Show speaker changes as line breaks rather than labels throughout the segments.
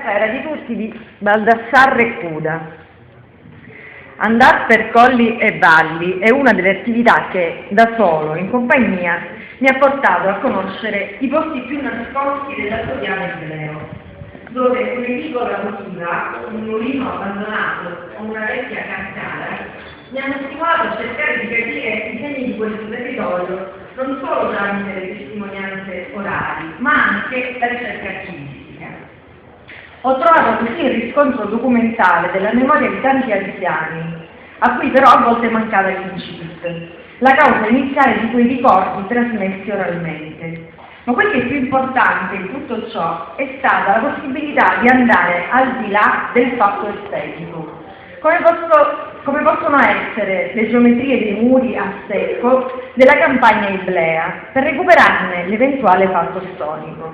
Era di tutti di Baldassarre e Cuda. Andare per colli e valli è una delle attività che, da solo, in compagnia, mi ha portato a conoscere i posti più nascosti della Soriana Ibleo, dove un'edicola costura, un mulino abbandonato o una vecchia cascata mi hanno stimolato a cercare di capire i segni di questo territorio, non solo tramite le testimonianze orali, ma anche la ricerca archivistica. Ho trovato così il riscontro documentale della memoria di tanti anziani, a cui però a volte mancava l'incipit, la causa iniziale di quei ricordi trasmessi oralmente. Ma quel che è più importante di tutto ciò è stata la possibilità di andare al di là del fatto estetico. Come possono essere le geometrie dei muri a secco della campagna iblea, per recuperarne l'eventuale fatto storico.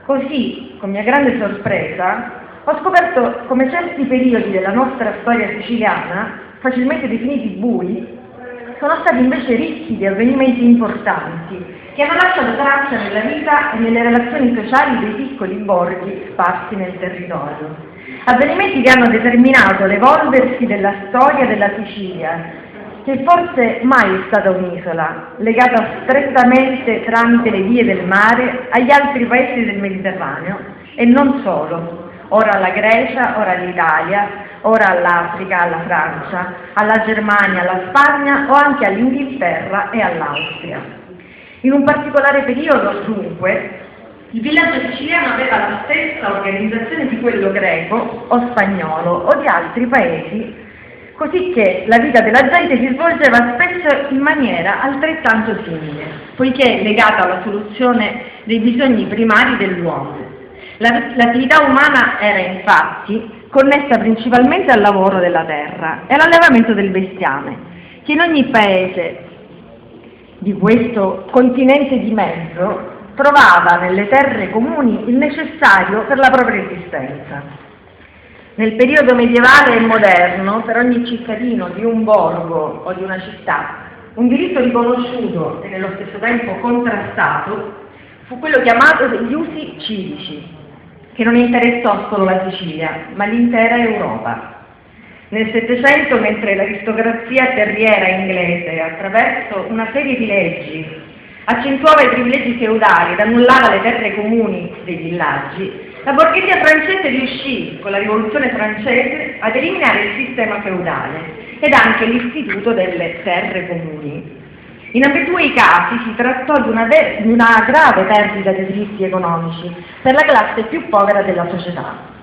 Così, con mia grande sorpresa, ho scoperto come certi periodi della nostra storia siciliana, facilmente definiti bui, sono stati invece ricchi di avvenimenti importanti, che hanno lasciato traccia nella vita e nelle relazioni sociali dei piccoli borghi sparsi nel territorio. Avvenimenti che hanno determinato l'evolversi della storia della Sicilia, che forse mai è stata un'isola, legata strettamente tramite le vie del mare agli altri paesi del Mediterraneo, e non solo, ora alla Grecia, ora all'Italia, ora all'Africa, alla Francia, alla Germania, alla Spagna o anche all'Inghilterra e all'Austria. In un particolare periodo, dunque, il villaggio siciliano aveva la stessa organizzazione di quello greco o spagnolo o di altri paesi, così che la vita della gente si svolgeva spesso in maniera altrettanto simile, poiché legata alla soluzione dei bisogni primari dell'uomo. L'attività umana era infatti connessa principalmente al lavoro della terra e all'allevamento del bestiame, che in ogni paese di questo continente di mezzo trovava nelle terre comuni il necessario per la propria esistenza. Nel periodo medievale e moderno, per ogni cittadino di un borgo o di una città, un diritto riconosciuto e nello stesso tempo contrastato fu quello chiamato degli usi civici, che non interessò solo la Sicilia, ma l'intera Europa. Nel Settecento, mentre l'aristocrazia terriera inglese, attraverso una serie di leggi, accentuava i privilegi feudali ed annullava le terre comuni dei villaggi, la borghesia francese riuscì, con la rivoluzione francese, ad eliminare il sistema feudale ed anche l'istituto delle terre comuni. In ambedue i casi si trattò di una grave perdita di diritti economici per la classe più povera della società.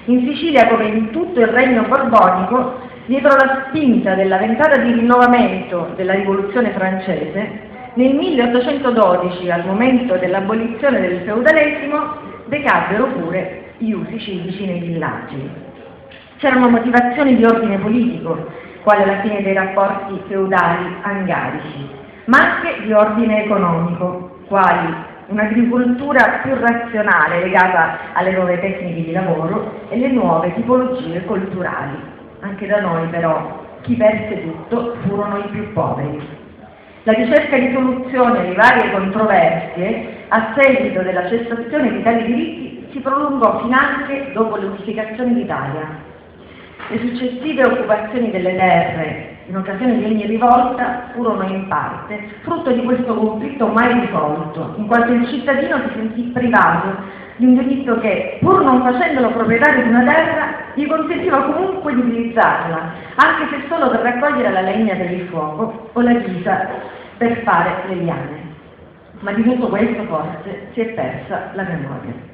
In Sicilia, come in tutto il regno borbonico, dietro la spinta della ventata di rinnovamento della rivoluzione francese, nel 1812, al momento dell'abolizione del feudalesimo, decaddero pure gli usi civici nei villaggi. C'erano motivazioni di ordine politico, quale la fine dei rapporti feudali angarici, ma anche di ordine economico, quali un'agricoltura più razionale legata alle nuove tecniche di lavoro e le nuove tipologie culturali. Anche da noi però chi perse tutto furono i più poveri. La ricerca di soluzione alle varie controversie a seguito della cessazione di tali diritti si prolungò finanche dopo l'unificazione d'Italia. Le successive occupazioni delle terre in occasione di ogni rivolta furono in parte frutto di questo conflitto mai risolto, in quanto il cittadino si sentì privato di un diritto che, pur non facendolo proprietario di una terra, gli consentiva comunque di utilizzarla, anche se solo per raccogliere la legna per il fuoco o la ghisa per fare le liane. Ma di tutto questo forse si è persa la memoria.